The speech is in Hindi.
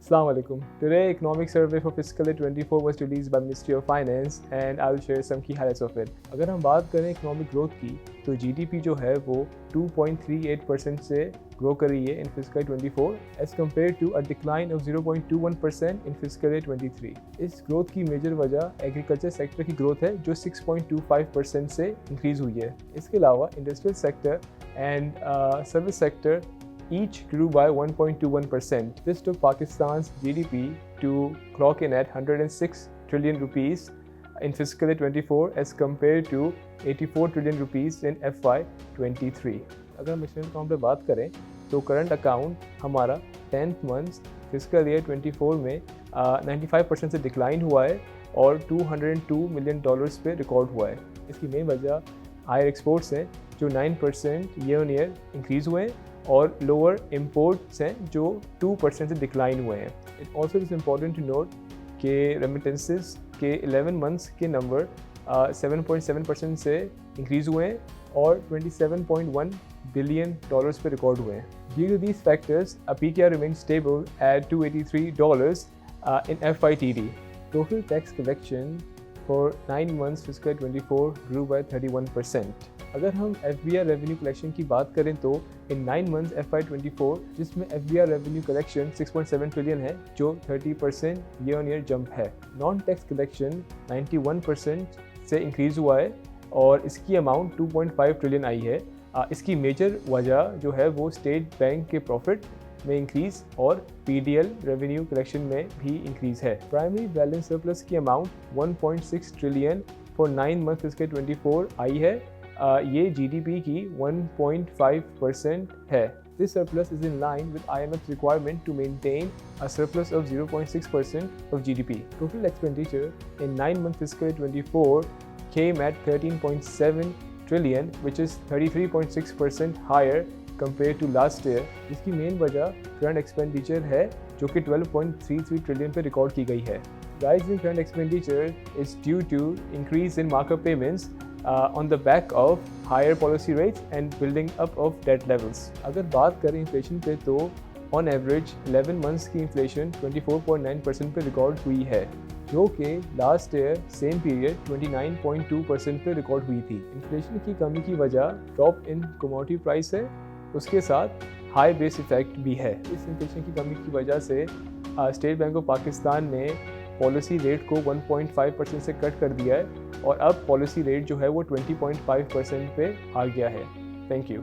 Assalamu alaikum. Today, economic survey for fiscal year 24 was released by Ministry of Finance and I'll share some key highlights of it. अगर हम बात करें इकोनॉमिक ग्रोथ की तो जीडीपी जो है वो 2.38% से ग्रो कर रही है in fiscal 24 as compare to a decline of 0.21% in fiscal 23। इस ग्रोथ की मेजर वजह एग्रीकल्चर सेक्टर की ग्रोथ है जो 6.25% से इंक्रीज हुई है। इसके अलावा industrial sector and service sector each grew by 1.21%. This took Pakistan's GDP to clock in at 106 trillion rupees in fiscal year 24 as compared to 84 trillion rupees in FY23. अगर हम स्टूडेंट अकाउंट पे बात करें तो करंट अकाउंट हमारा 10th मंथ फिस्कल ईयर 24 में 95% से डिक्लाइन हुआ है और $202 मिलियन पे रिकॉर्ड हुआ है। इसकी मेन वजह हायर एक्सपोर्ट्स हैं जो 9% ईयर ऑन ईयर इंक्रीज़ हुए हैं और लोअर इम्पोर्ट्स हैं जो 2% से डिक्लाइन हुए हैं। It also is important to note कि रेमिटेंसेस के 11 मंथ्स के नंबर 7.7% से इंक्रीज़ हुए हैं और $27.1 बिलियन पे रिकॉर्ड हुए हैं। Due to these factors PTR remain stable at $283 in FYTD. Total tax collection for 9 months fiscal 24 grew by 31%. अगर हम FBR रेवेन्यू कलेक्शन की बात करें तो इन 9 मंथ्स FY24 जिसमें FBR रेवेन्यू कलेक्शन 6.7 ट्रिलियन है जो 30% ईयर ऑन ईयर जंप है। नॉन टैक्स कलेक्शन 91% से इंक्रीज़ हुआ है और इसकी अमाउंट 2.5 ट्रिलियन आई है। इसकी मेजर वजह जो है वो स्टेट बैंक के प्रॉफिट में इंक्रीज़ और PDL रेवेन्यू कलेक्शन में भी इंक्रीज़ है। प्राइमरी बैलेंस सरप्लस की amount 1.6 trillion for 9 month fiscal 24 आई है। ये GDP की 1.5% है। This surplus is in line with IMF's requirement to maintain a surplus of 0.6% of GDP. Total expenditure in 9-month fiscal 24 came at 13.7 trillion, which is 33.6% higher compared to last year. इसकी मेन वजह करंट एक्सपेंडिचर है जो कि 12.33 ट्रिलियन पे रिकॉर्ड की गई है। Rise in current expenditure is due to increase in markup payments on the back of higher policy rates and building up of debt levels. अगर बात करें इन्फ्लेशन पे तो ऑन एवरेज 11 मंथ्स की इन्फ्लेशन 24.9% पे रिकॉर्ड हुई है जो कि लास्ट ईयर सेम पीरियड 29.2% पे रिकॉर्ड हुई थी। इन्फ्लेशन की कमी की वजह ड्रॉप इन कमोडिटी प्राइस है, उसके साथ हाई बेस इफेक्ट भी है। इस इन्फ्लेशन की कमी की वजह से स्टेट बैंक ऑफ पाकिस्तान ने पॉलिसी रेट को 1.5% से कट कर दिया है और अब पॉलिसी रेट जो है वो 20.5% पे आ गया है। Thank you.